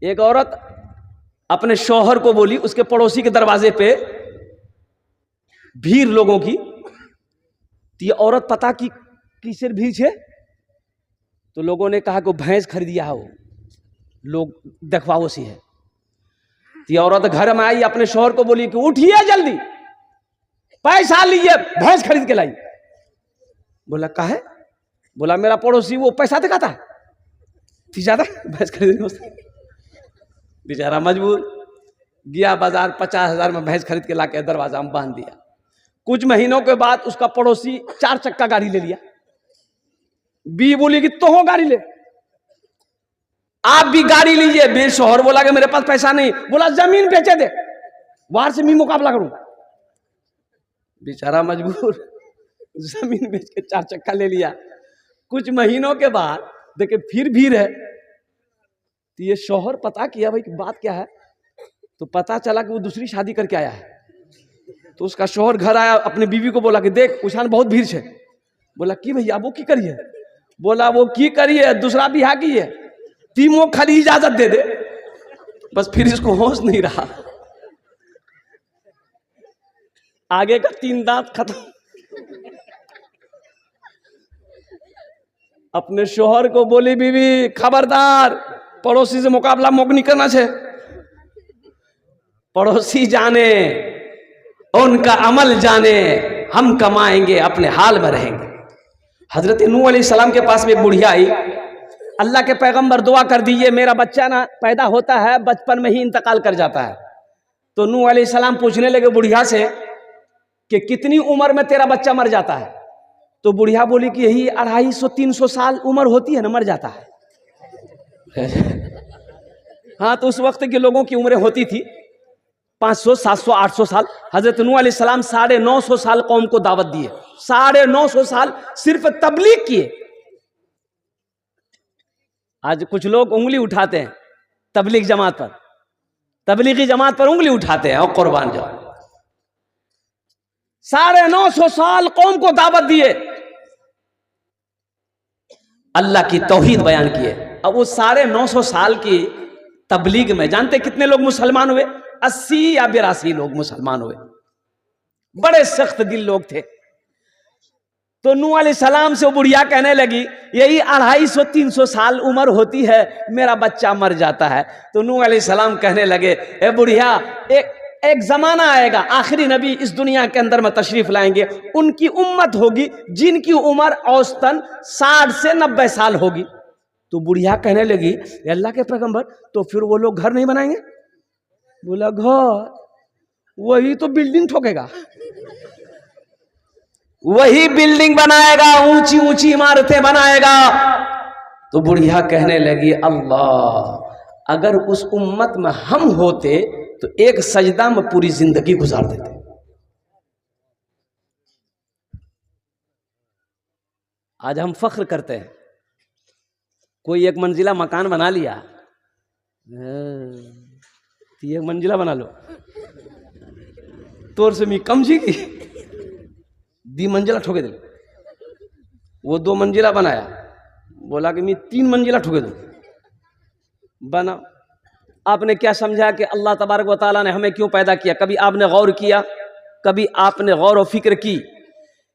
एक औरत अपने शौहर को बोली, उसके पड़ोसी के दरवाजे पे भीड़ लोगों की, तो ये औरत पता की किसर भीड़ है, तो लोगों ने कहा कि भैंस खरीदिया है, वो लोग देखवाओ सी है। तो ये औरत घर में आई, अपने शौहर को बोली कि उठिए जल्दी, पैसा लीजिए, भैंस खरीद के लाई। बोला काहे? बोला मेरा पड़ोसी वो पैसा दिखाता है, ज्यादा भैंस खरीदने उससे। बेचारा मजबूर गया बाजार, 50,000 में भैंस खरीद के लाके दरवाजा में बांध दिया। कुछ महीनों के बाद उसका पड़ोसी 4 चक्का गाड़ी ले लिया। बी बोली कि तो हो गाड़ी ले, आप भी गाड़ी लीजिए। बे शौहर बोला कि मेरे पास पैसा नहीं। बोला जमीन बेचे दे, बाहर से मैं मुकाबला करूं। बेचारा मजबूर जमीन बेच के 4 चक्का ले लिया। कुछ महीनों के बाद देखे फिर भीड़ है, तो ये शौहर पता किया भाई बात क्या है, तो पता चला कि वो दूसरी शादी करके आया है। तो उसका शौहर घर आया, अपने बीवी को बोला कि देख उछान बहुत भीड़ है। बोला कि भैया वो की करिए? बोला वो की करिए, दूसरा बिहार की है, तीमो खाली इजाजत दे दे। बस फिर इसको होश नहीं रहा, आगे का 3 दांत खत्म। अपने शौहर को बोली बीवी खबरदार, पड़ोसी से मुकाबला मोक नहीं करना है। पड़ोसी जाने उनका अमल जाने, हम कमाएंगे अपने हाल में रहेंगे। हजरत नूह अलैहिस्सलाम के पास में एक बुढ़िया आई, अल्लाह के पैगंबर दुआ कर दीजिए मेरा बच्चा ना पैदा होता है बचपन में ही इंतकाल कर जाता है। तो नूह अलैहिस्सलाम पूछने लगे बुढ़िया से कि कितनी उम्र में तेरा बच्चा मर जाता है? तो बुढ़िया बोली कि यही 250-300 साल उम्र होती है ना, मर जाता है। हाँ, तो उस वक्त के लोगों की उम्रें होती थी 500, 700, 800 साल। हजरत नूह अलैहिस्सलाम 950 साल कौम को दावत दिए, 950 साल सिर्फ तबलीग किए। आज कुछ लोग उंगली उठाते हैं तबलीग जमात पर, तबलीगी जमात पर उंगली उठाते हैं और कुर्बान जाओ। 950 साल कौम को दावत दिए, अल्लाह की तौहीद बयान किए। अब वो 950 साल की तबलीग में जानते कितने लोग मुसलमान हुए? 80 या 82 लोग मुसलमान हुए। बड़े सख्त दिल लोग थे। तो नूह अलैहिस्सलाम से वो बुढ़िया कहने लगी यही 250-300 साल उम्र होती है, मेरा बच्चा मर जाता है। तो नूह अलैहिस्सलाम कहने लगे ए बुढ़िया, एक जमाना आएगा, आखिरी नबी इस दुनिया के अंदर में तशरीफ लाएंगे, उनकी उम्मत होगी जिनकी उम्र औसतन 60 से 90 साल होगी। तो बुढ़िया कहने लगी अल्लाह के पैगंबर, तो फिर वो लोग घर नहीं बनाएंगे? बोला घर, वही तो बिल्डिंग ठोकेगा, वही बिल्डिंग बनाएगा, ऊंची ऊंची इमारतें बनाएगा। तो बुढ़िया कहने लगी अल्लाह, अगर उस उम्मत में हम होते तो एक सजदा में पूरी जिंदगी गुजार देते। आज हम फख्र करते हैं, कोई 1 मंजिला मकान बना लिया, तो 1 मंजिला बना लो, तोर से मी कम जी की 2 मंजिला ठोके दे। वो 2 मंजिला बनाया, बोला कि मैं 3 मंजिला ठोके दूं, बना। आपने क्या समझा कि अल्लाह तबारक व तआला ने हमें क्यों पैदा किया? कभी आपने गौर किया, कभी आपने गौर और फिक्र की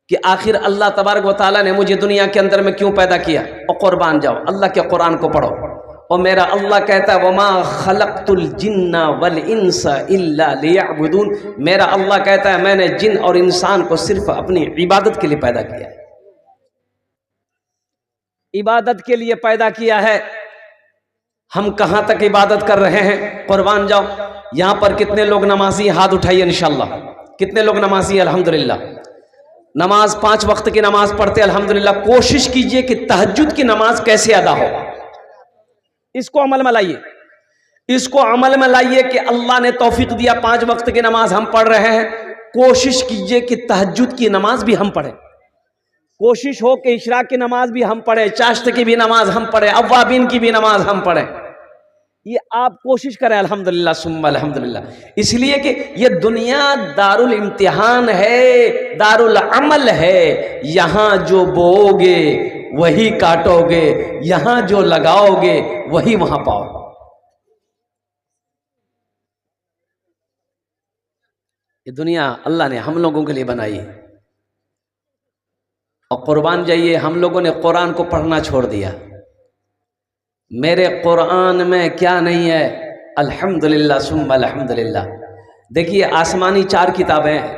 कि आखिर अल्लाह तबारक व तआला ने मुझे दुनिया के अंदर में क्यों पैदा किया? और कुर्बान जाओ, अल्लाह के कुरान को पढ़ो। और मेरा अल्लाह कहता है वमा खलक़तुल जिन्ना वल इंसा इल्ला लियअबुदून, मेरा अल्लाह कहता है मैंने जिन और इंसान को सिर्फ अपनी इबादत के लिए पैदा किया है, इबादत के लिए पैदा किया है। हम कहां तक इबादत कर रहे हैं? कुर्बान जाओ। यहां पर कितने लोग नमाजी? हाथ उठाइए इंशाअल्लाह। कितने लोग नमाजी? अल्हम्दुलिल्लाह। नमाज 5 वक्त की नमाज पढ़ते अल्हम्दुलिल्लाह। कोशिश कीजिए कि तहज्जुद की नमाज कैसे अदा हो, इसको अमल में लाइए, इसको अमल में लाइए कि अल्लाह ने तौफीक दिया 5 वक्त की नमाज हम पढ़ रहे हैं। कोशिश कीजिए कि तहज्जुद की नमाज भी हम पढ़ें, कोशिश हो कि इशराक की नमाज भी हम पढ़ें, चाश्त की भी नमाज हम पढ़ें, अव्वाबीन की भी नमाज हम पढ़ें। ये आप कोशिश करें अल्हम्दुलिल्लाह सुम्मा अल्हम्दुलिल्लाह। इसलिए कि ये दुनिया दारुल इम्तिहान है, दारुल अमल है। यहाँ जो बोओगे वही काटोगे, यहाँ जो लगाओगे वही वहां पाओगे। ये दुनिया अल्लाह ने हम लोगों के लिए बनाई है। और कुर्बान जाइए, हम लोगों ने कुरान को पढ़ना छोड़ दिया। मेरे कुरान में क्या नहीं है? अल्हम्दुलिल्लाह सुम्मा अल्हम्दुलिल्लाह। देखिए आसमानी 4 किताबें हैं।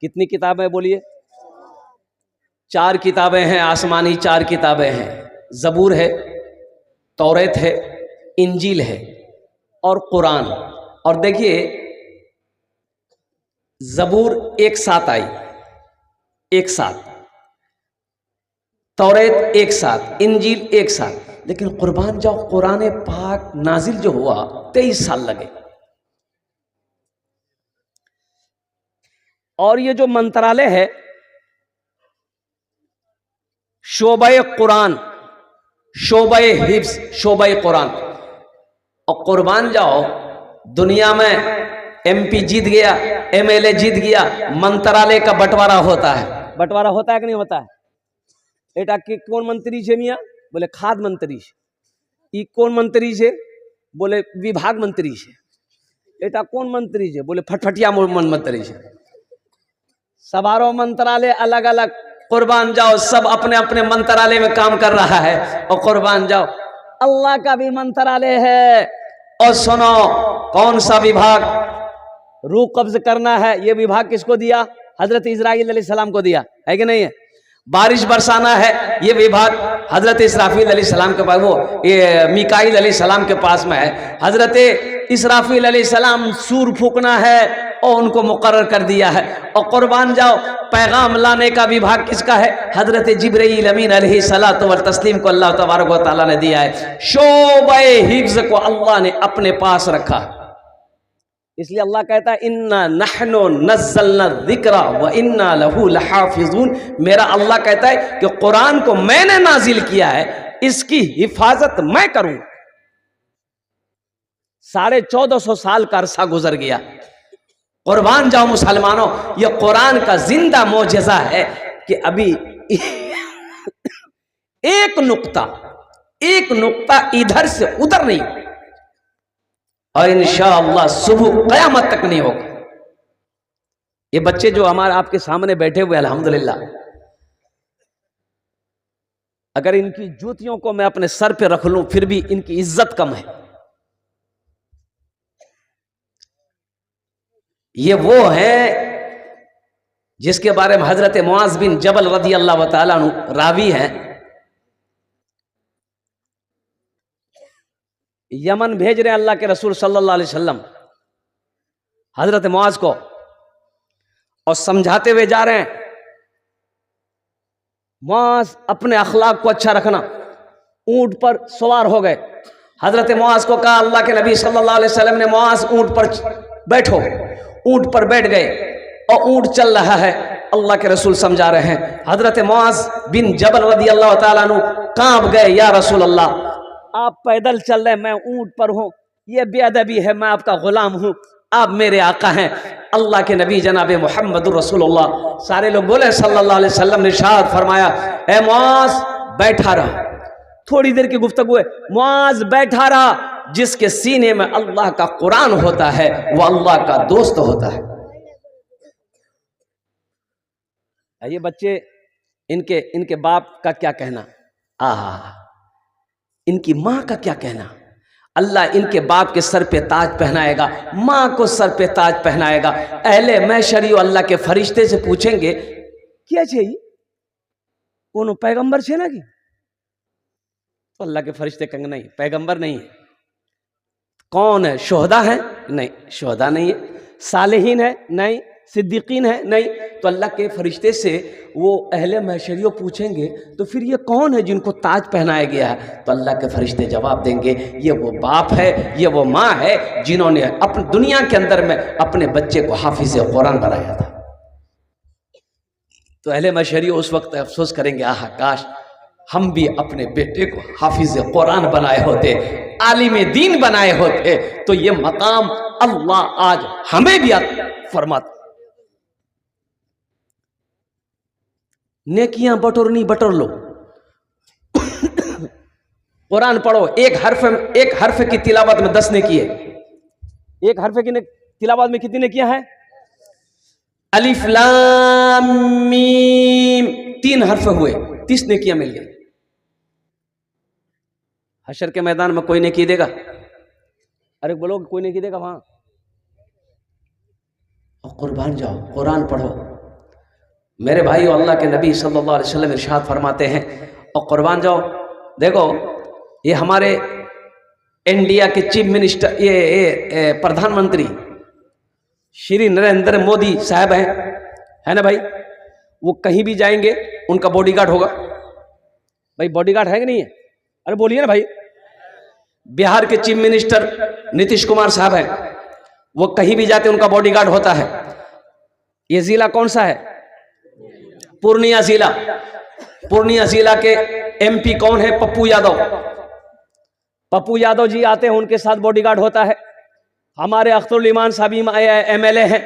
कितनी किताबें बोलिए? 4 किताबें हैं, आसमानी 4 किताबें हैं। ज़बूर है, तौरेत है, इंजील है और कुरान। और देखिए ज़बूर एक साथ आई, एक साथ, तौरेत एक साथ, इंजील एक साथ। लेकिन कुर्बान जाओ, कुरान पाक नाजिल जो हुआ 23 साल लगे। और ये जो मंत्रालय है शोबे कुरान, शोबे हिफ्स, शोबे कुरान। और कुर्बान जाओ, दुनिया में एमपी जीत गया, एमएलए जीत गया, मंत्रालय का बंटवारा होता है। बंटवारा होता है कि नहीं होता है? एटा के कौन मंत्री छे मियाँ? बोले खाद मंत्री छे। ई कौन मंत्री छे? बोले विभाग मंत्री छे। एटा कौन मंत्री छे? बोले फटफटिया मंत्री छे। सवारों मंत्रालय अलग अलग। कुर्बान जाओ, सब अपने अपने मंत्रालय में काम कर रहा है। और कुर्बान जाओ, अल्लाह का भी मंत्रालय है। और सुनो, कौन सा विभाग? रूह कब्ज करना है, ये विभाग किसको दिया? हजरत इस्राईल अलैहिस्सलाम को दिया है कि नहीं है? बारिश बरसाना है, ये विभाग हजरत इसराफील अलैहिस्सलाम के पास, वो ये मीकाईल अलैहिस्सलाम के पास में है। हजरत इसराफील अलैहिस्सलाम सूर फूकना है और उनको मुकर्रर कर दिया है। और कुर्बान जाओ, पैगाम लाने का विभाग किसका है? हजरत जिब्रील अमीन अलैहिस्सलातु व तस्लीम को अल्लाह तबारक व तआला ने दिया है। शोबे हिफ्ज को अल्लाह ने अपने पास रखा। इसलिए अल्लाह कहता है इन्ना नहनु नज़्ज़लना ज़िक्रा व इन्ना लहू लहाफ़िज़ून। मेरा अल्लाह कहता है कि कुरान को मैंने नाजिल किया है, इसकी हिफाजत मैं करूं। 1450 साल का अरसा गुजर गया। कुर्बान जाओ मुसलमानों, ये कुरान का जिंदा मोजज़ा है कि अभी एक नुक्ता इधर से उधर नहीं, और इंशाअल्लाह सुबह क़यामत तक नहीं होगा। ये बच्चे जो हमारे आपके सामने बैठे हुए अल्हम्दुलिल्लाह, अगर इनकी जूतियों को मैं अपने सर पे रख लूं फिर भी इनकी इज्जत कम है। ये वो है जिसके बारे में हजरत मुआज़ बिन जबल रज़ी अल्लाह तआला अन्हु रावी हैं। यमन भेज रहे अल्लाह के रसूल सल्लल्लाहु अलैहि वसल्लम हजरत मुआज़ को, और समझाते हुए जा रहे हैं मुआज़ अपने अखलाक को अच्छा रखना। ऊंट पर सवार हो गए। हजरत मुआज़ को कहा, अल्लाह के नबी सल्लल्लाहु अलैहि वसल्लम ने, मुआज़ ऊंट पर बैठो। ऊंट पर बैठ गए और ऊंट चल रहा है। अल्लाह के रसूल समझा रहे हैं। हजरत मुआज़ बिन जबल रज़ी अल्लाह तआला अन्हु कांप गए, या रसूल अल्लाह, आप पैदल चल रहे, मैं ऊंट पर हूं, ये बेअदबी है, मैं आपका गुलाम हूं, आप मेरे आका हैं। अल्लाह के नबी जनाब मुहम्मदुर रसूलुल्लाह सारे लोग बोले सल्लल्लाहु अलैहि वसल्लम ने इरशाद फरमाया, ए मुआज़ बैठा रहा। थोड़ी देर की गुफ्तगू है, मुआज़ बैठा रहा। जिसके सीने में अल्लाह का कुरान होता है वो अल्लाह का दोस्त होता है। ये बच्चे, इनके बाप का क्या कहना, आहा, इनकी माँ का क्या कहना। अल्लाह इनके बाप के सर पे ताज पहनाएगा, माँ को सर पे ताज पहनाएगा। अहले महशर अल्लाह के फरिश्ते से पूछेंगे, क्या चाहिए, कोनो पैगंबर छे ना की? तो अल्लाह के फरिश्ते कहेंगे नहीं, पैगंबर नहीं है। कौन है? शुहदा है? नहीं, शुहदा नहीं है। सालेहीन है? नहीं। सिद्दीकीन है? नहीं। तो अल्लाह के फरिश्ते से वो अहले महशरियों पूछेंगे, तो फिर ये कौन है जिनको ताज पहनाया गया है? तो अल्लाह के फरिश्ते जवाब देंगे, ये वो बाप है, ये वो माँ है जिन्होंने अपनी दुनिया के अंदर में अपने बच्चे को हाफिज कुरान बनाया था। तो अहले महशरियों उस वक्त अफसोस करेंगे, आहा काश हम भी अपने बेटे को हाफिज कुरान बनाए होते, आलिम दीन बनाए होते, तो ये मकाम अल्लाह आज हमें भी फरमाता। नेकियां बटोरनी बटोर लो, कुरान पढ़ो। एक हर्फ की तिलावत में 10 नेकी है। एक हर्फ की तिलावत में कितनी नेकियां हैं? अलिफ लाम मीम 3 हर्फ हुए, 30 नेकियां मिल गई। हशर के मैदान में कोई नेकी देगा? अरे बोलो कोई नेकी देगा वहां? और कुर्बान जाओ, कुरान पढ़ो मेरे भाई। अल्लाह के नबी सल्लल्लाहु अलैहि वसल्लम इरशाद फरमाते हैं और कुर्बान जाओ। देखो ये हमारे इंडिया के चीफ मिनिस्टर, ये प्रधानमंत्री श्री नरेंद्र मोदी साहब हैं, है ना भाई? वो कहीं भी जाएंगे उनका बॉडीगार्ड होगा। भाई बॉडीगार्ड है कि नहीं है? अरे बोलिए ना भाई। बिहार के चीफ मिनिस्टर नीतीश कुमार साहब हैं, वो कहीं भी जाते उनका बॉडीगार्ड होता है। ये जिला कौन सा है? पूर्णिया जिला। पूर्णिया जिला के एमपी कौन है? पप्पू यादव। पप्पू यादव जी आते हैं, उनके साथ बॉडीगार्ड होता है। हमारे अख्तरुल ईमान साहब एमएलए हैं,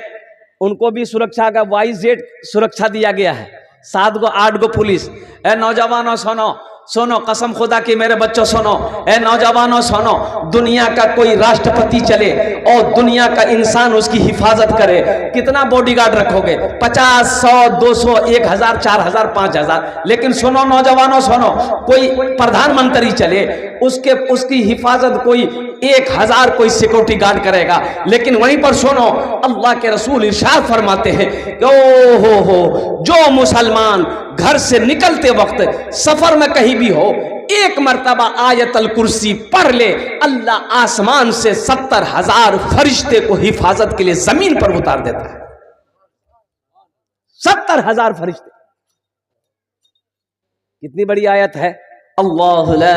उनको भी सुरक्षा का YZ सुरक्षा दिया गया है। 7 गो 8 गो पुलिस। ए नौजवानों सुनो सुनो, कसम खुदा की मेरे बच्चों सुनो, ए नौजवानों सुनो, दुनिया का कोई राष्ट्रपति चले और दुनिया का इंसान उसकी हिफाजत करे, कितना बॉडीगार्ड रखोगे? 50, 100, 200, 1000, 4000, 5000। लेकिन सुनो नौजवानों सुनो, कोई प्रधानमंत्री चले उसकी हिफाजत कोई 1000 कोई सिक्योरिटी गार्ड करेगा। लेकिन वहीं पर सुनो, अल्लाह के रसूल इरशाद फरमाते हैं कि ओ हो जो मुसलमान घर से निकलते वक्त सफर में कहीं भी हो, एक मर्तबा आयतल कुर्सी पढ़ ले, अल्लाह आसमान से 70,000 फरिश्ते को हिफाजत के लिए जमीन पर उतार देता है। 70,000 फरिश्ते। कितनी बड़ी आयत है। अल्लाहु ला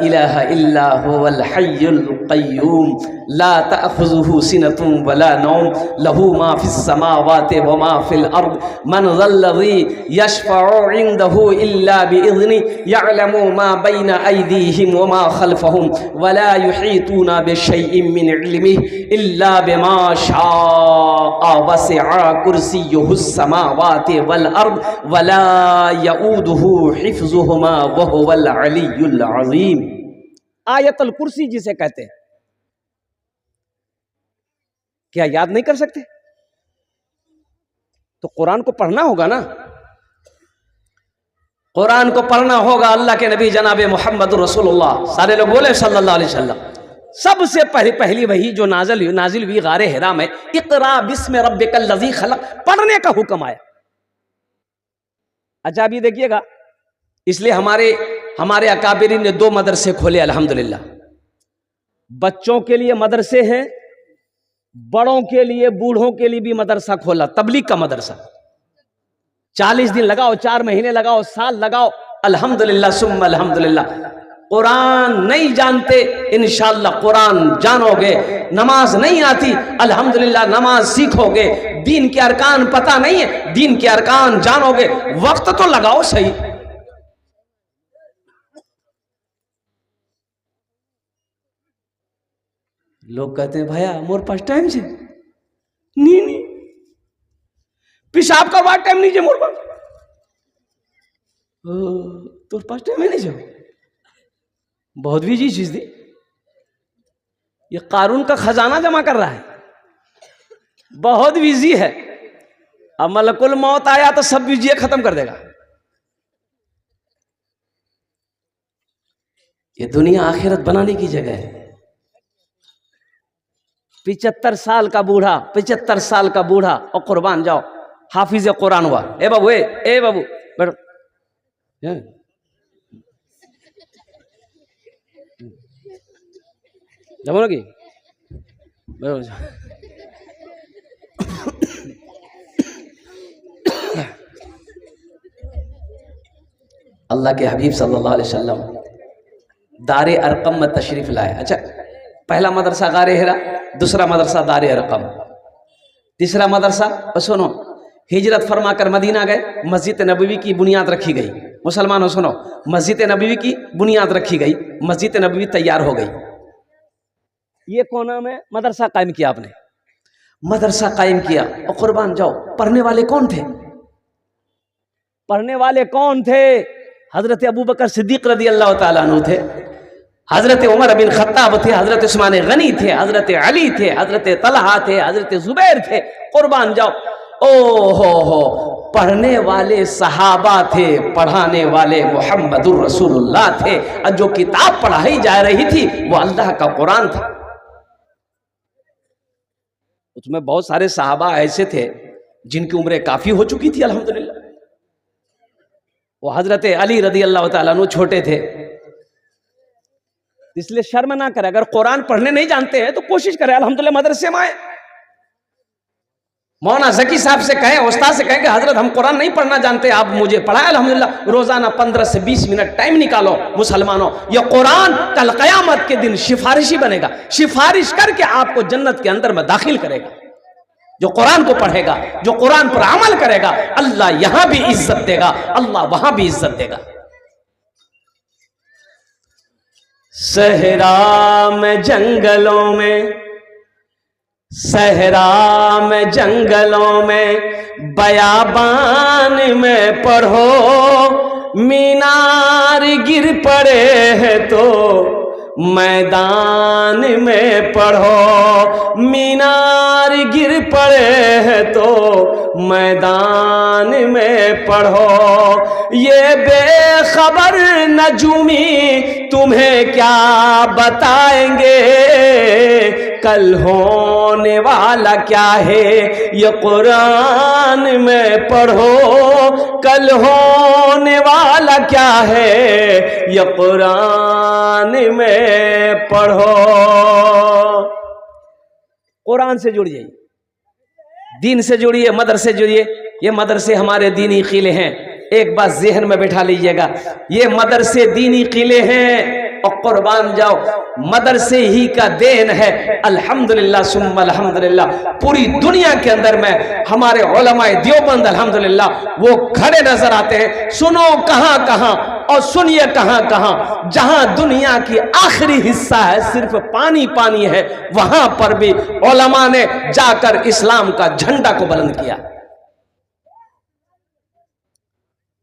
इलाहा इल्ला हुवल हय्युल क़य्यूम ला तअख़ुज़ुहु सिनतुन वला नौम लहू मा फ़िस समावाति व मा फ़िल अर्द मन ज़ल्लज़ी यशफ़अु इंदहु इल्ला बिइज़्नि यअलमु मा बैन अयदीहिम व मा ख़ल्फ़हुम वला युहीतूना बिशैइन मिन इल्मिहि इल्ला बिमा शाअ वसिअ कुर्सियुहुस समावाति वल अर्द वला यऊदुहु हिफ़्ज़ुहुमा व हुवल अलीयुल अज़ीम। आयतुल कुर्सी जिसे कहते हैं, क्या याद नहीं कर सकते? तो कुरान को पढ़ना होगा ना, कुरान को पढ़ना होगा। अल्लाह के नबी जनाबे मोहम्मद रसूलुल्लाह, सारे लोग बोले सल्लल्लाहु अलैहि वसल्लम, सबसे पहली वही जो नाजिल हुई गारे हिरा में, इक़रा बिस्मि रब्बिकल लज़ी खलक़, पढ़ने का हुक्म आया। अच्छा अभी देखिएगा, इसलिए हमारे अकाबिरीन ने 2 मदरसे खोले अल्हम्दुलिल्लाह। बच्चों के लिए मदरसे हैं, बड़ों के लिए बूढ़ों के लिए भी मदरसा खोला, तबलीग का मदरसा। 40 दिन लगाओ, 4 महीने लगाओ, साल लगाओ, अल्हम्दुलिल्लाह सुम्मा अल्हम्दुलिल्लाह। कुरान नहीं जानते, इंशाअल्लाह कुरान जानोगे। नमाज नहीं आती, अल्हम्दुलिल्लाह नमाज सीखोगे। दीन के अरकान पता नहीं है, दीन के अरकान जानोगे। वक्त तो लगाओ सही। लोग कहते हैं भैया मोर पास टाइम से नहीं पेशाब का बात टाइम नहीं है मोर पास, तो पास टाइम है नहीं जाओ, बहुत बिजी चीज दी। ये कारून का खजाना जमा कर रहा है, बहुत बिजी है। अब मलकुल मौत आया तो सब बिजी खत्म कर देगा। ये दुनिया आखिरत बनाने की जगह है। 75 साल का बूढ़ा, 75 साल का बूढ़ा और कुर्बान जाओ, हाफिज कुरान हुआ। ए बाबू, ए बाबू बैठो, जमा की अल्लाह के हबीब सल्लल्लाहु अलैहि वसल्लम दारे अरकम में तशरीफ लाए। अच्छा, पहला मदरसा गारे हिरा, दूसरा मदरसा दारे अरकम, तीसरा मदरसा सुनो, हिजरत फरमा कर मदीना गए, मस्जिद नबवी की बुनियाद रखी गई। मुसलमानों सुनो, मस्जिद नबवी की बुनियाद रखी गई, मस्जिद नबवी तैयार हो गई। ये कोना में मदरसा कायम किया आपने, मदरसा कायम किया। और कुर्बान जाओ, पढ़ने वाले कौन थे? पढ़ने वाले कौन थे? हजरत अबू बकर सिद्दीक रज़ी अल्लाह ताला अन्हु थे, हजरत उमर बिन खत्ताब थे, हजरत उस्मान गनी थे, हजरत अली थे, हजरत तलहा थे, हजरत जुबैर थे। कुर्बान जाओ, ओ हो, पढ़ने वाले सहाबा थे, पढ़ाने वाले मुहम्मदुर रसूलुल्लाह थे, और जो किताब पढ़ाई जा रही थी वो अल्लाह का कुरान था। उसमें बहुत सारे सहाबा ऐसे थे जिनकी उम्रें काफी हो चुकी थी अल्हम्दुलिल्लाह। वो हजरत अली रदी अल्लाह ताला अन्हु छोटे थे, इसलिए शर्म ना करें। अगर कुरान पढ़ने नहीं जानते हैं तो कोशिश करें, अल्हम्दुलिल्लाह मदरसे में आए, मौलाना जकी साहब से कहें, उस्ताद से कहें कि हजरत हम कुरान नहीं पढ़ना जानते, आप मुझे पढ़ाएं। अल्हम्दुलिल्लाह रोजाना 15 से 20 मिनट टाइम निकालो मुसलमानों, यह कुरान कल क़यामत के दिन सिफारिशी बनेगा, सिफारिश करके आपको जन्नत के अंदर में दाखिल करेगा। जो कुरान को पढ़ेगा, जो कुरान पर अमल करेगा, अल्लाह यहां भी इज्जत देगा, अल्लाह वहां भी इज्जत देगा। सहरा में जंगलों में, सहरा में जंगलों में, बयाबान में पढ़ो, मीनार गिर पड़े हैं तो मैदान में पढ़ो, मीनार गिर पड़े हैं तो मैदान में पढ़ो। ये बेखबर नजूमी तुम्हें क्या बताएंगे, कल होने वाला क्या है ये कुरान में पढ़ो, कल होने वाला क्या है ये कुरान में पढ़ो। कुरान से जुड़ जाइए, दीन से जुड़िए, मदरसे जुड़िए। ये मदरसे हमारे दीनी किले हैं, एक बात ज़हन में बैठा लीजिएगा, ये मदरसे दीनी किले हैं और कुर्बान जाओ मदरसे ही का देन है। अल्हम्दुलिल्लाह सुम्मा अल्हम्दुलिल्लाह, पूरी दुनिया के अंदर में हमारे उलमाए देवबंद अल्हम्दुलिल्लाह वो खड़े नजर आते हैं। सुनो कहां कहां और सुनिए कहां कहां, जहां दुनिया की आखिरी हिस्सा है सिर्फ पानी पानी है, वहां पर भी उलमा ने जाकर इस्लाम का झंडा को बुलंद किया।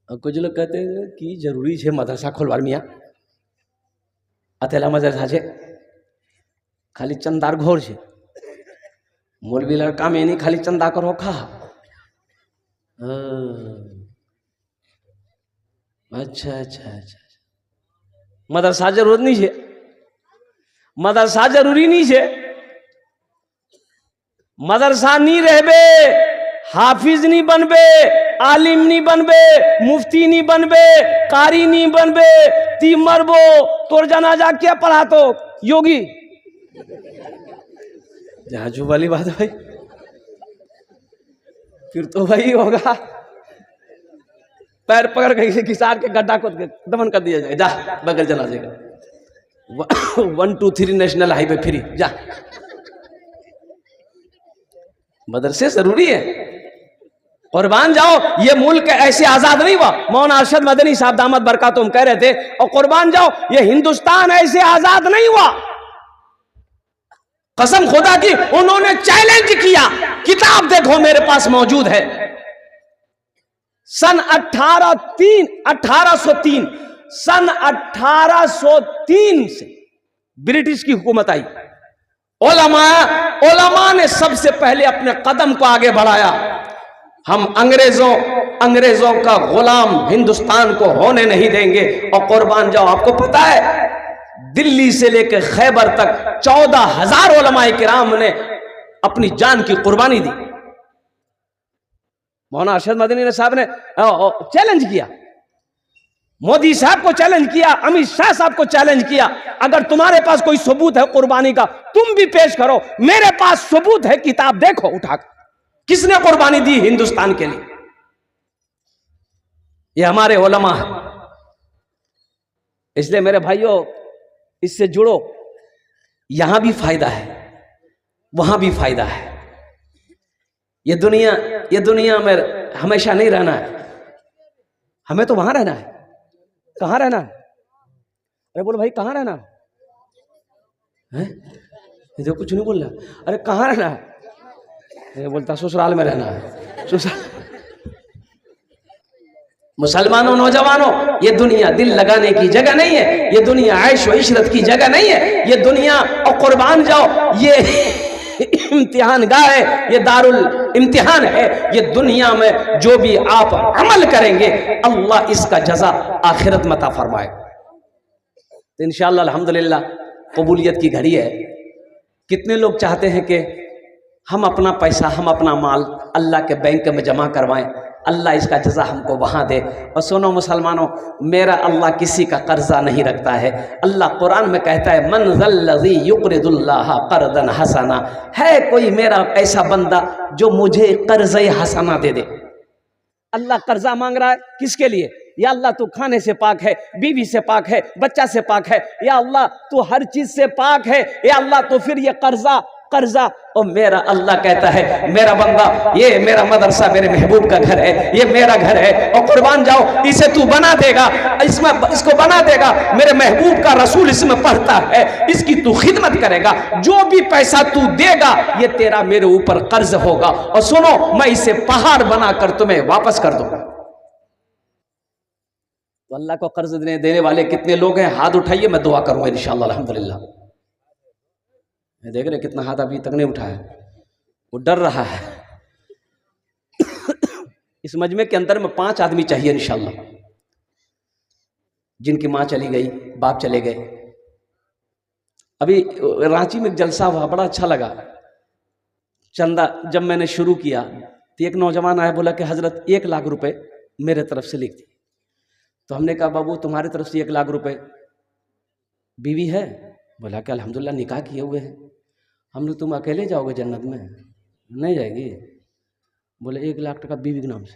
कुछ लोग कहते हैं कि जरूरी है मदरसा खोलवार मियाँ, अतेला मदरसा है खाली चंदार घोर है, मौलवी लड़का में नहीं खाली चंदा करो खा। अच्छा अच्छा अच्छा, मदरसा जरूरत नहीं है, मदरसा जरूरी नहीं है। मदरसा नहीं रहबे, हाफिज नहीं बनबे, आलिम नहीं बनबे, मुफ्ती नहीं बनबे, कारी नहीं बनबे, ती मरबो तोर जनाजा क्या पढ़ा तो योगी। जाजू वाली बात है भाई, फिर तो वही होगा, पैर पकड़ के किसान के गड्ढा को दमन कर दिया जाएगा, जा बगैर जनाजे का 1 2 3 नेशनल हाईवे फ्री जा। मदरसे जरूरी है, कुर्बान जाओ। ये मुल्क ऐसे आजाद नहीं हुआ, मौलाना अरशद मदनी साहब दामद बरकातुहुम कह रहे थे, और कुर्बान जाओ ये हिंदुस्तान ऐसे आजाद नहीं हुआ। कसम खुदा की उन्होंने चैलेंज किया, किताब देखो मेरे पास मौजूद है, सन 1803 सन 1803 से ब्रिटिश की हुकूमत आई। उलमा ने सबसे पहले अपने कदम को आगे बढ़ाया। हम अंग्रेजों का गुलाम हिंदुस्तान को होने नहीं देंगे। और कुर्बान जाओ, आपको पता है दिल्ली से लेकर खैबर तक 14,000 उलमाए किराम ने अपनी जान की कुर्बानी दी। मौलाना अरशद मदनी साहब ने चैलेंज किया, मोदी साहब को चैलेंज किया, अमित शाह साहब को चैलेंज किया, अगर तुम्हारे पास कोई सबूत है कुर्बानी का तुम भी पेश करो। मेरे पास सबूत है, किताब देखो उठाकर, किसने कुर्बानी दी हिंदुस्तान के लिए। ये हमारे उलमा है। इसलिए मेरे भाइयों इससे जुड़ो, यहां भी फायदा है वहां भी फायदा है। ये दुनिया में हमेशा नहीं रहना है, हमें तो वहां रहना है। कहां रहना है? अरे बोलो भाई कहां रहना है? इधर कुछ नहीं बोल रहा। अरे कहां रहना है? ये बोलता ससुराल में रहना है। ससुराल। मुसलमानों, नौजवानों, ये दुनिया दिल लगाने की जगह नहीं है, ये दुनिया ऐश व इशरत की जगह नहीं है। ये दुनिया, और कुर्बान जाओ, इम्तिहान गाह है, ये दारुल इम्तिहान है। ये दुनिया में जो भी आप अमल करेंगे अल्लाह इसका जज़ा आखिरत में अता फरमाए। तो इंशाअल्लाह अल्हम्दुलिल्लाह कबूलियत की घड़ी है। कितने लोग चाहते हैं कि हम अपना पैसा, हम अपना माल अल्लाह के बैंक में जमा करवाएं, अल्लाह इसका जज़ा हमको वहाँ दे। और सुनो मुसलमानों, मेरा अल्लाह किसी का कर्जा नहीं रखता है। अल्लाह कुरान में कहता है मन ज़ल्लज़ी युक़रिदुल्लाह क़र्ज़न हसना, है कोई मेरा ऐसा बंदा जो मुझे कर्ज़े हसना दे दे। अल्लाह कर्जा मांग रहा है किसके लिए? या अल्लाह तू खाने से पाक है, बीवी से पाक है, बच्चा से पाक है, या अल्लाह तू हर चीज से पाक है, या अल्लाह तो फिर ये कर्जा कर्जा। और मेरा अल्लाह कहता है मेरा बंदा, ये मेरा मदरसा मेरे महबूब का घर है, ये मेरा घर है, और कुर्बान जाओ इसे तू बना देगा, इसको बना देगा, मेरे महबूब का रसूल इसमें पढ़ता है, इसकी तू खिदमत करेगा, जो भी पैसा तू देगा ये तेरा मेरे ऊपर कर्ज होगा। और सुनो, मैं इसे पहाड़ बनाकर तुम्हें वापस कर दूंगा। तो अल्लाह को कर्ज देने वाले कितने लोग हैं? हाथ उठाइए, मैं दुआ करूंगा इंशाअल्लाह अल्हम्दुलिल्लाह। देख रहे कितना हाथ अभी तक नहीं उठाया, वो डर रहा है। इस मजमे के अंदर में 5 आदमी चाहिए इंशाअल्लाह, जिनकी माँ चली गई, बाप चले गए। अभी रांची में एक जलसा हुआ, बड़ा अच्छा लगा। चंदा जब मैंने शुरू किया तो एक नौजवान आया, बोला कि हजरत 1 लाख रुपए मेरे तरफ से लिख दी। तो हमने कहा बाबू तुम्हारी तरफ से 1 लाख रुपए, बीवी है? बोला कि अल्हम्दुलिल्लाह निकाह किए हुए हैं। हम लोग, तुम अकेले जाओगे जन्नत में? नहीं जाएगी। बोले 1 लाख टका बीवी के नाम से।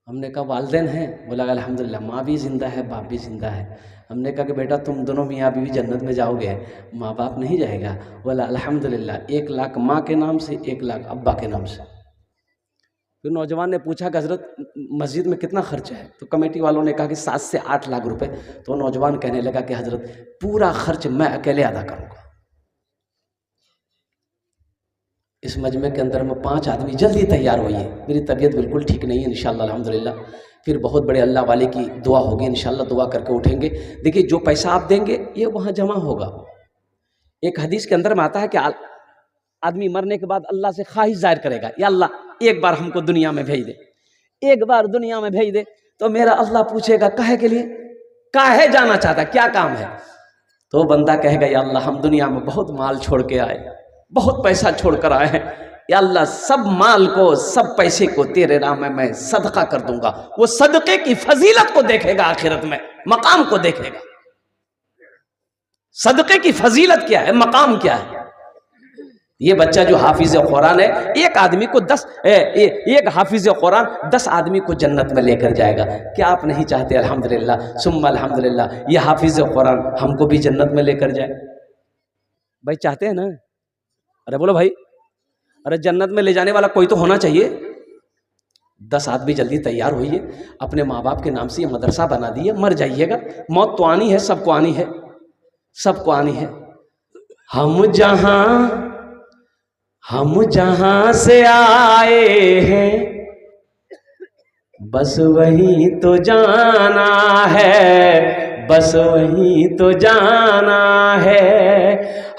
हमने कहा वालिदैन हैं? बोला अल्हम्दुलिल्लाह माँ भी जिंदा है, बाप भी जिंदा है। हमने कहा कि बेटा तुम दोनों मियाँ बीवी जन्नत में जाओगे, माँ बाप नहीं जाएगा? बोला अल्हम्दुलिल्लाह 1 लाख माँ के नाम से, 1 लाख अब्बा के नाम से। फिर नौजवान ने पूछा कि हजरत मस्जिद में कितना खर्च है? तो कमेटी वालों ने कहा कि 7 से 8 लाख रुपए। तो नौजवान कहने लगा कि हजरत पूरा खर्च मैं अकेले अदा करूंगा। इस मजमे के अंदर में 5 आदमी जल्दी तैयार होइए। मेरी तबीयत बिल्कुल ठीक नहीं है, इंशाअल्लाह अल्हम्दुलिल्लाह फिर बहुत बड़े अल्लाह वाले की दुआ होगी, इंशाअल्लाह दुआ करके उठेंगे। देखिए जो पैसा आप देंगे ये वहाँ जमा होगा। एक हदीस के अंदर में आता है कि आदमी मरने के बाद अल्लाह से ख्वाहिश जाहिर करेगा, या अल्लाह एक बार हमको दुनिया में भेज दे, एक बार दुनिया में भेज दे। तो मेरा अल्लाह पूछेगा काहे के लिए, काहे जाना चाहता, क्या काम है? तो बंदा कहेगा या अल्लाह हम दुनिया में बहुत माल छोड़ के आए, बहुत पैसा छोड़ कर आए हैं, या अल्लाह सब माल को, सब पैसे को तेरे राह में मैं सदका कर दूंगा। वो सदके की फजीलत को देखेगा, आखिरत में मकाम को देखेगा। सदके की फजीलत क्या है, मकाम क्या है। ये बच्चा जो हाफिज कुरान है, एक आदमी को 10 एक हाफिज कुरान 10 आदमी को जन्नत में लेकर जाएगा। क्या आप नहीं चाहते अल्हम्दुलिल्लाह सुम्मा अल्हम्दुलिल्लाह ये हाफिज कुरान हमको भी जन्नत में लेकर जाए? भाई चाहते हैं ना? अरे बोलो भाई, अरे जन्नत में ले जाने वाला कोई तो होना चाहिए। 10 आदमी जल्दी तैयार होइए, अपने माँ बाप के नाम से ये मदरसा बना दिए, मर जाइएगा, मौत तो आनी है, सबको आनी है, सबको आनी है। हम जहां से आए हैं बस वहीं तो जाना है, बस वहीं तो जाना है।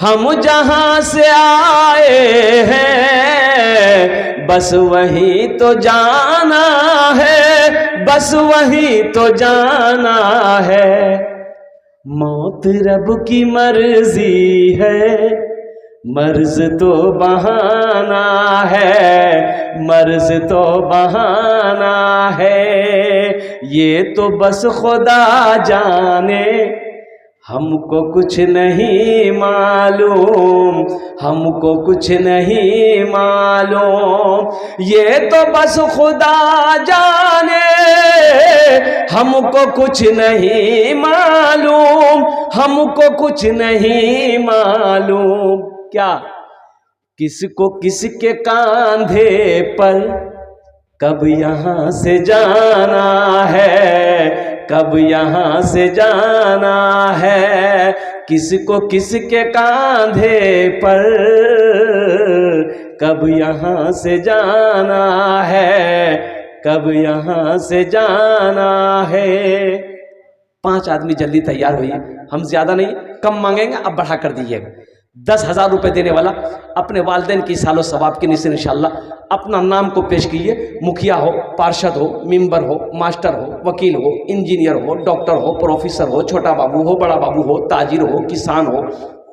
हम जहां से आए हैं बस वहीं तो जाना है, बस वहीं तो जाना है। मौत रब की मर्जी है, मर्ज तो बहाना है, मर्ज तो बहाना है। ये तो बस खुदा जाने, हमको कुछ नहीं मालूम, हमको कुछ नहीं मालूम। ये तो बस खुदा जाने, हमको कुछ नहीं मालूम, हमको कुछ नहीं मालूम। क्या किसको किसके कांधे पर कब यहाँ से जाना है, कब यहाँ से जाना है। किसको किसके कांधे पर कब यहाँ से जाना है, कब यहाँ से जाना है। 5 आदमी जल्दी तैयार होइए, हम ज्यादा नहीं कम मांगेंगे, अब बढ़ा कर दीजिएगा। 10,000 रुपये देने वाला अपने वालिदैन की सालो सवाब की नियत इंशाल्लाह अपना नाम को पेश कीजिए। मुखिया हो, पार्षद हो, मेंबर हो, मास्टर हो, वकील हो, इंजीनियर हो, डॉक्टर हो, प्रोफेसर हो, छोटा बाबू हो, बड़ा बाबू हो, ताजिर हो, किसान हो,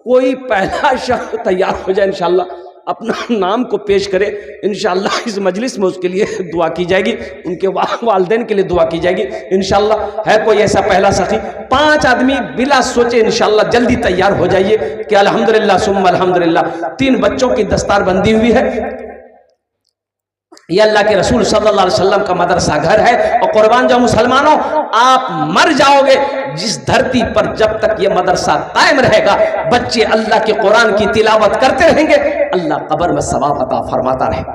कोई पहला शख्स तैयार हो जाए इंशाल्लाह अपना नाम को पेश करे, इंशाल्लाह इस मजलिस में उसके लिए दुआ की जाएगी, उनके वालिदैन के लिए दुआ की जाएगी इंशाल्लाह। है कोई ऐसा पहला सखी? 5 आदमी बिला सोचे इंशाल्लाह जल्दी तैयार हो जाइए कि अल्हम्दुलिल्लाह सुम्मा अल्हम्दुलिल्लाह 3 बच्चों की दस्तार बंदी हुई है। ये अल्लाह के रसूल सल्लल्लाहु अलैहि वसल्लम का मदरसा घर है। और कुर्बान जाओ मुसलमानों, आप मर जाओगे जिस धरती पर जब तक ये मदरसा कायम रहेगा, बच्चे अल्लाह के कुरान की तिलावत करते रहेंगे, अल्लाह कब्र में सवाब अता फरमाता रहेगा।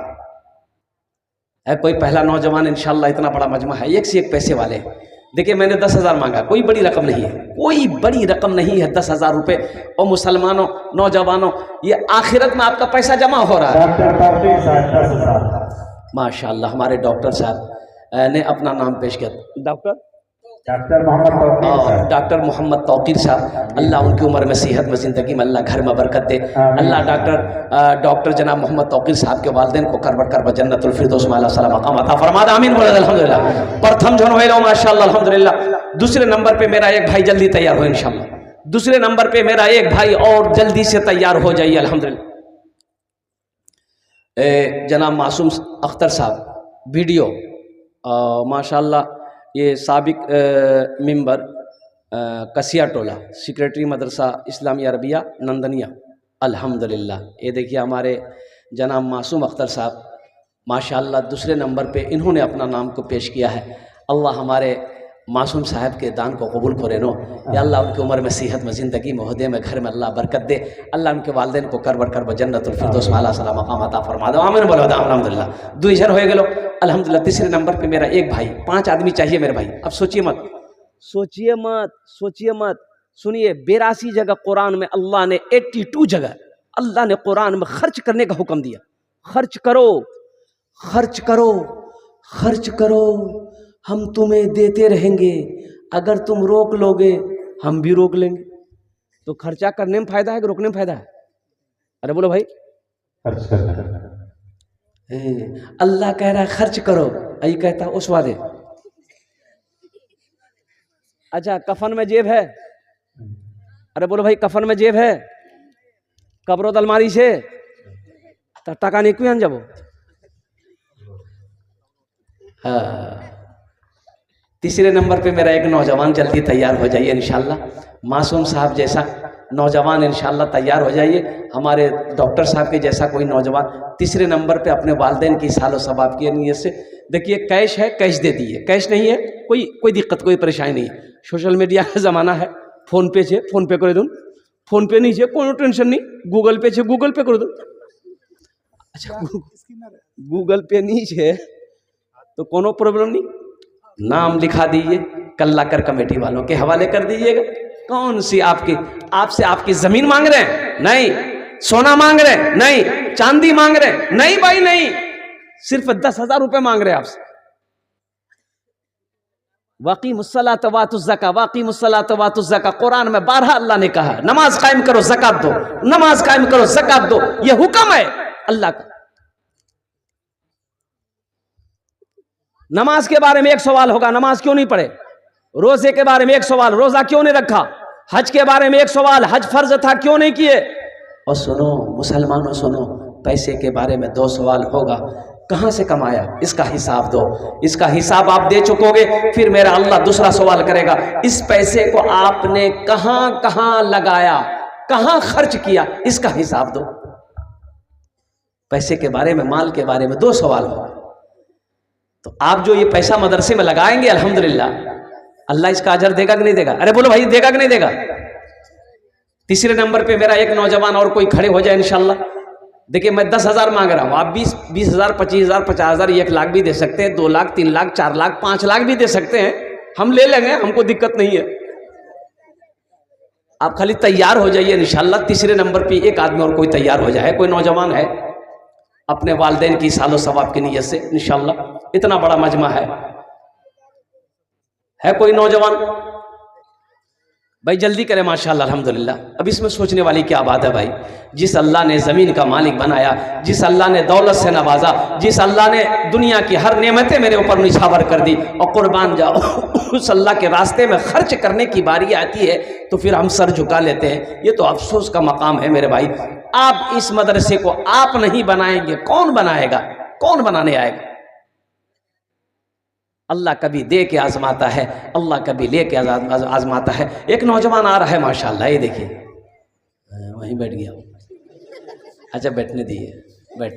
है कोई पहला नौजवान? इंशाल्लाह इतना बड़ा मजमा है, एक से एक पैसे वाले। देखिए मैंने 10,000 मांगा, कोई बड़ी रकम नहीं है, कोई बड़ी रकम नहीं है 10,000 रुपये। और मुसलमानों, नौजवानों, ये आखिरत में आपका पैसा जमा हो रहा है। माशाअल्लाह हमारे डॉक्टर साहब ने अपना नाम पेश किया। डॉक्टर मोहम्मद तौकीर साहब, अल्लाह उनकी उम्र में सेहत में ज़िंदगी में अल्लाह घर में बरकत दे। अल्लाह डॉक्टर जनाब मोहम्मद तौकीर साहब के वालिदैन को करबट कर जन्नतुल फिरदौस में अल्लाह मकाम अता फरमा। आमीन बोले अल्हम्दुलिल्लाह। प्रथम जन हो माशाअल्लाह अल्हम्दुलिल्लाह। दूसरे नंबर पे मेरा एक भाई जल्दी तैयार हो इंशाअल्लाह। दूसरे नंबर पे मेरा एक भाई और जल्दी से तैयार हो जाइए अल्हम्दुलिल्लाह। जनाब मासूम अख्तर साहब वीडियो, माशाअल्लाह ये साबिक मेंबर कसिया टोला, सेक्रेटरी मदरसा इस्लामी अरबिया नंदनिया अल्हम्दुलिल्लाह। ये देखिए हमारे जनाब मासूम अख्तर साहब माशाअल्लाह दूसरे नंबर पे इन्होंने अपना नाम को पेश किया है। अल्लाह हमारे मासूम साहब के दान को कबूल करे नो या अल्लाह उनकी उम्र में सेहत में ज़िंदगी में उहदे में घर में अल्लाह बरकत दे। अल्लाह उनके वालिदैन को करबर कर जन्नतुल फिरदौस में अल्लाह मकाम अता फरमा दो। आमीन बोलो अल्हम्दुलिल्लाह। 2 जन हो गेलो अल्हम्दुलिल्लाह। तीसरे नंबर पे मेरा एक भाई, 5 आदमी चाहिए मेरे भाई। अब सोचिए मत, सोचिए मत, सोचिए मत, सुनिए। 82 जगह कुरान में अल्लाह ने 82 जगह अल्लाह ने कुरान में खर्च करने का हुक्म दिया। खर्च करो, खर्च करो, खर्च करो, हम तुम्हें देते रहेंगे, अगर तुम रोक लोगे हम भी रोक लेंगे। तो खर्चा करने में फायदा है कि रोकने में फायदा है? अरे बोलो भाई। खर्च करना। अल्लाह कह रहा है खर्च करो, यही कहता है उस वादे। अच्छा कफन में जेब है? अरे बोलो भाई कफन में जेब है? कब्रो अलमारी से टका नहीं क्यों जाबो। हाँ। तीसरे नंबर पे मेरा एक नौजवान जल्दी तैयार हो जाइए इंशाल्लाह। मासूम साहब जैसा नौजवान इंशाल्लाह तैयार हो जाइए। हमारे डॉक्टर साहब के जैसा कोई नौजवान तीसरे नंबर पे अपने वालिदैन की सालो सवाब की नीयत से। देखिए कैश है, कैश दे दीजिए, कैश नहीं है कोई दिक्कत, कोई परेशानी नहीं है। सोशल मीडिया का ज़माना है, फोन पे छे फोन पे कर दूँ, फोन पे नहीं छे कोई टेंशन नहीं, गूगल पे छे गूगल पे कर दूँ। अच्छा गूगल पे नहीं छे तो कोनो प्रॉब्लम नहीं, नाम लिखा दीजिए, कल्ला कर कमेटी वालों के हवाले कर दीजिएगा। कौन सी आपसे आपकी जमीन मांग रहे हैं? नहीं। सोना मांग रहे हैं? नहीं। चांदी मांग रहे हैं? नहीं भाई नहीं, सिर्फ 10,000 रुपए मांग रहे हैं आपसे। वाक़ी मुस्सलात वातुज़ ज़का, वाक़ी मुस्सलात वातुज़ ज़का, कुरान में 12 अल्लाह ने कहा नमाज कायम करो ज़कात दो, नमाज कायम करो ज़कात दो, ये हुक्म है अल्लाह का। नमाज के बारे में एक सवाल होगा, नमाज क्यों नहीं पढ़े? रोजे के बारे में एक सवाल, रोजा क्यों नहीं रखा? हज के बारे में एक सवाल, हज फर्ज था क्यों नहीं किए? और सुनो मुसलमानों सुनो, पैसे के बारे में 2 सवाल होगा, कहां से कमाया इसका हिसाब दो। इसका हिसाब आप दे चुकोगे, फिर मेरा अल्लाह दूसरा सवाल करेगा, इस पैसे को आपने कहां कहां लगाया, कहां खर्च किया, इसका हिसाब दो। पैसे के बारे में, माल के बारे में 2 सवाल होगा। तो आप जो ये पैसा मदरसे में लगाएंगे अल्हम्दुलिल्लाह, अल्लाह इसका अजर देगा कि नहीं देगा? अरे बोलो भाई देगा कि नहीं देगा? तीसरे नंबर पे मेरा एक नौजवान और कोई खड़े हो जाए इंशाल्लाह। देखिए मैं 10,000 मांग रहा हूँ, आप 20,000, 25,000, 50,000, 1 लाख भी दे सकते हैं, 2 लाख, 3 लाख, 4 लाख, 5 लाख भी दे सकते हैं, हम ले लेंगे, हमको दिक्कत नहीं है। आप खाली तैयार हो जाइए इंशाल्लाह। तीसरे नंबर पे एक आदमी और कोई तैयार हो जाए, कोई नौजवान है अपने वालिदैन की सालो सवाब की नीयत से इंशाल्लाह। इतना बड़ा मजमा है कोई नौजवान? भाई जल्दी करें माशाल्लाह अल्हम्दुलिल्लाह। अब इसमें सोचने वाली क्या बात है भाई, जिस अल्लाह ने ज़मीन का मालिक बनाया, जिस अल्लाह ने दौलत से नवाजा, जिस अल्लाह ने दुनिया की हर नेमतें मेरे ऊपर निछावर कर दी, और कुर्बान जाओ उस अल्लाह के रास्ते में खर्च करने की बारी आती है तो फिर हम सर झुका लेते हैं। ये तो अफसोस का मकाम है मेरे भाई। आप इस मदरसे को आप नहीं बनाएंगे, कौन बनाएगा, कौन बनाने आएगा? अल्लाह कभी दे के आजमाता है, अल्लाह कभी ले के आजमाता है। एक नौजवान आ रहा है माशाल्लाह, ये देखिए वहीं बैठ गया। अच्छा बैठने दिए, बैठ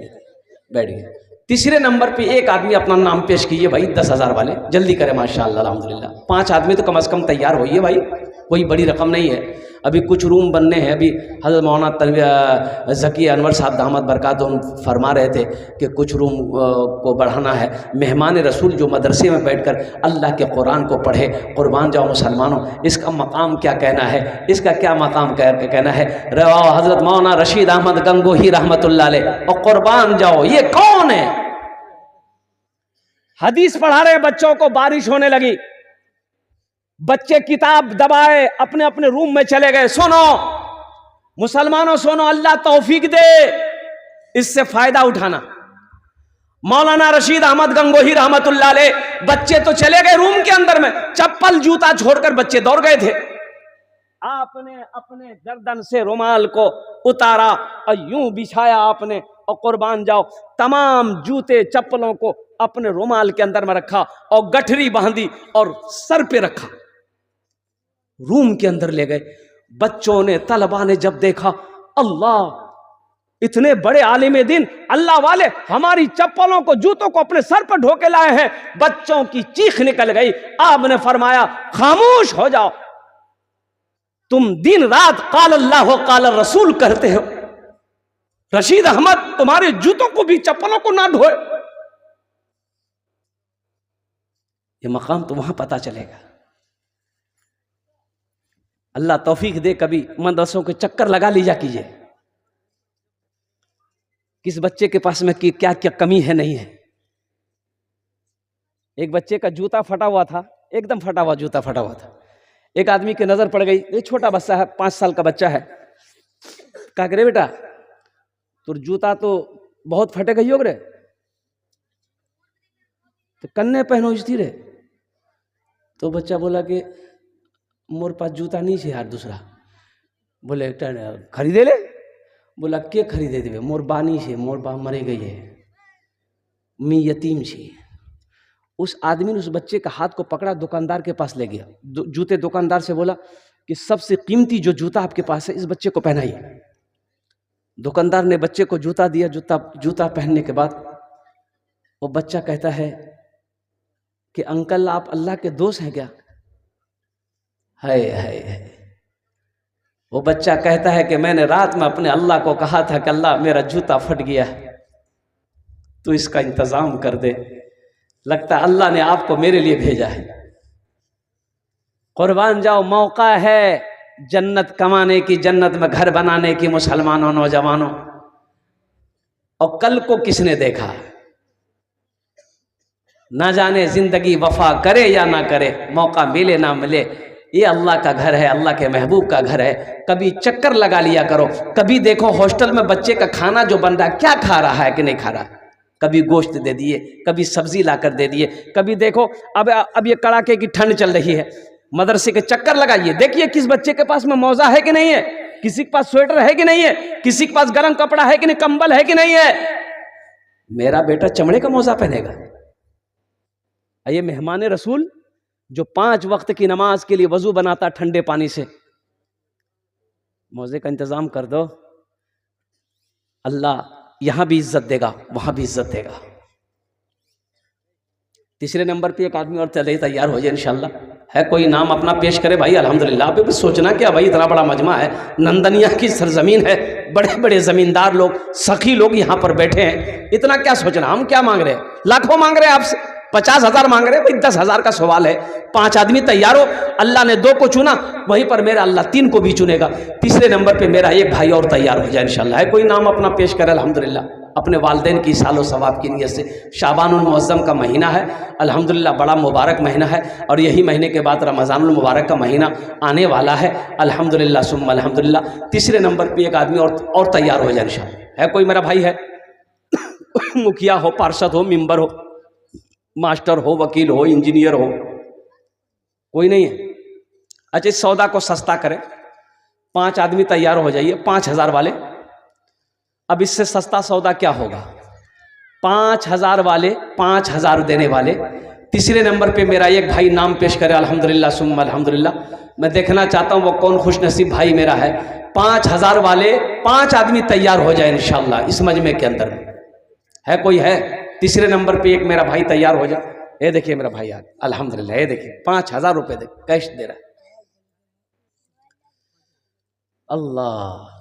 गया। तीसरे नंबर पे एक आदमी अपना नाम पेश कीजिए भाई, 10,000 वाले, जल्दी करें माशाल्लाह अल्हम्दुलिल्लाह। 5 आदमी तो कम से कम तैयार होइए भाई, कोई बड़ी रकम नहीं है। अभी कुछ रूम बनने हैं। अभी हज़रत मौलाना ज़की अनवर साहब दामद बरकातुहुम फरमा रहे थे कि कुछ रूम को बढ़ाना है। मेहमान रसूल जो मदरसे में बैठकर अल्लाह के कुरान को पढ़े, कुर्बान जाओ मुसलमानों, इसका मकाम क्या कहना है, इसका क्या मकाम कहना है। हज़रत मौलाना रशीद अहमद गंगोही रहमतुल्लाह अलैह, और कुर्बान जाओ ये कौन है? हदीस पढ़ा रहे बच्चों को, बारिश होने लगी, बच्चे किताब दबाए अपने अपने रूम में चले गए। सुनो मुसलमानों सुनो, अल्लाह तौफीक दे इससे फायदा उठाना। मौलाना रशीद अहमद गंगोही रहमतुल्लाह अलैह, बच्चे तो चले गए रूम के अंदर में, चप्पल जूता छोड़कर बच्चे दौड़ गए थे। आपने अपने गर्दन से रुमाल को उतारा और यूं बिछाया आपने, और कुर्बान जाओ तमाम जूते चप्पलों को अपने रुमाल के अंदर में रखा और गठरी बांधी और सर पे रखा, रूम के अंदर ले गए। बच्चों ने, तलबा ने जब देखा, अल्लाह इतने बड़े आलिम दिन, अल्लाह वाले हमारी चप्पलों को, जूतों को अपने सर पर ढोके लाए हैं। बच्चों की चीख निकल गई। आपने फरमाया खामोश हो जाओ, तुम दिन रात काल अल्लाह काल रसूल करते हो। रशीद अहमद तुम्हारे जूतों को भी, चप्पलों को ना ढोए। ये मकाम तो वहां पता चलेगा। अल्लाह तौफीक दे, कभी मदरसों के चक्कर लगा लीजा कीजिए, किस बच्चे के पास में कि क्या क्या कमी है नहीं है। एक बच्चे का जूता फटा हुआ था, एकदम फटा हुआ जूता फटा हुआ था। एक आदमी की नजर पड़ गई, ये छोटा बच्चा है, 5 साल का बच्चा है। कहा करे बेटा तुर जूता तो बहुत फटे गई हो रे, तो कन्ने पहनो थी रे। तो बच्चा बोला कि मोर पास जूता नहीं है यार दूसरा। बोले खरीदे ले। बोला के खरीदे देवे, मोर बानी से, मोर बा मरे गई है, मैं यतीम छी। उस आदमी ने उस बच्चे का हाथ को पकड़ा, दुकानदार के पास ले गया। जूते दुकानदार से बोला कि सबसे कीमती जो जूता आपके पास है इस बच्चे को पहनाइए। दुकानदार ने बच्चे को जूता दिया। जूता पहनने के बाद वो बच्चा कहता है कि अंकल आप अल्लाह के दोस्त हैं क्या? है। वो बच्चा कहता है कि मैंने रात में अपने अल्लाह को कहा था कि अल्लाह मेरा जूता फट गया है, तो इसका इंतजाम कर दे। लगता है अल्लाह ने आपको मेरे लिए भेजा है। कुर्बान जाओ, मौका है जन्नत कमाने की, जन्नत में घर बनाने की मुसलमानों, नौजवानों। और कल को किसने देखा, ना जाने जिंदगी वफा करे या ना करे, मौका मिले ना मिले। ये अल्लाह का घर है, अल्लाह के महबूब का घर है। कभी चक्कर लगा लिया करो, कभी देखो हॉस्टल में बच्चे का खाना जो बन रहा है क्या खा रहा है कि नहीं खा रहा। कभी गोश्त दे दिए, कभी सब्जी लाकर दे दिए, कभी देखो अब ये कड़ाके की ठंड चल रही है, मदरसे के चक्कर लगाइए, देखिए किस बच्चे के पास में मौजा है कि नहीं है, किसी के पास स्वेटर है कि नहीं है, किसी के पास गर्म कपड़ा है कि नहीं, कंबल है कि नहीं है। मेरा बेटा चमड़े का मौजा पहनेगा। ये मेहमान रसूल जो 5 वक्त की नमाज के लिए वजू बनाता ठंडे पानी से, मौजे का इंतजाम कर दो। अल्लाह यहां भी इज्जत देगा, वहां भी इज्जत देगा। तीसरे नंबर पे एक आदमी और चले तैयार हो जाए इंशाल्लाह। है कोई नाम अपना पेश करे भाई? अल्हम्दुलिल्लाह। आप भी सोचना क्या भाई, इतना बड़ा मजमा है, नंदनिया की सरजमीन है, बड़े बड़े जमींदार लोग, सखी लोग यहाँ पर बैठे हैं। इतना क्या सोचना, हम क्या मांग रहे हैं? लाखों मांग रहे हैं आपसे, 50,000 मांग रहे हैं भाई, 10,000 का सवाल है। 5 आदमी तैयार हो, अल्लाह ने 2 को चुना, वहीं पर मेरा अल्लाह 3 को भी चुनेगा। तीसरे नंबर पे मेरा एक भाई और तैयार हो जाए इंशाल्लाह। है कोई नाम अपना पेश करे? अल्हम्दुलिल्लाह। अपने वालिदैन की सालो सवाब की नियत से। शाबानुल मुअज़्ज़म का महीना है, अल्हम्दुलिल्लाह बड़ा मुबारक महीना है, और यही महीने के बाद रमज़ानुल मुबारक का महीना आने वाला है, अल्हम्दुलिल्लाह सुम्मा अल्हम्दुलिल्लाह। तीसरे नंबर पे एक आदमी और तैयार हो जाए इंशाअल्लाह। है कोई मेरा भाई है? मुखिया हो, पार्षद हो, मेंबर हो, मास्टर हो, वकील हो, इंजीनियर हो, कोई नहीं है? अच्छा, इस सौदा को सस्ता करें, 5 आदमी तैयार हो जाइए, 5,000 वाले। अब इससे सस्ता सौदा क्या होगा? 5,000 वाले, 5,000 देने वाले। तीसरे नंबर पे मेरा एक भाई नाम पेश करे, अल्हम्दुलिल्लाह सुम्मा अल्हम्दुलिल्लाह। मैं देखना चाहता हूँ वो कौन खुशनसीब भाई मेरा है। 5,000 वाले 5 आदमी तैयार हो जाए इंशाअल्लाह इस मजमे के अंदर। है कोई है? तीसरे नंबर पे एक मेरा भाई तैयार हो जाए। ये देखिए मेरा भाई यार, अल्हम्दुलिल्लाह, ये देखिए 5,000 रुपये दे कैश दे रहा है। अल्लाह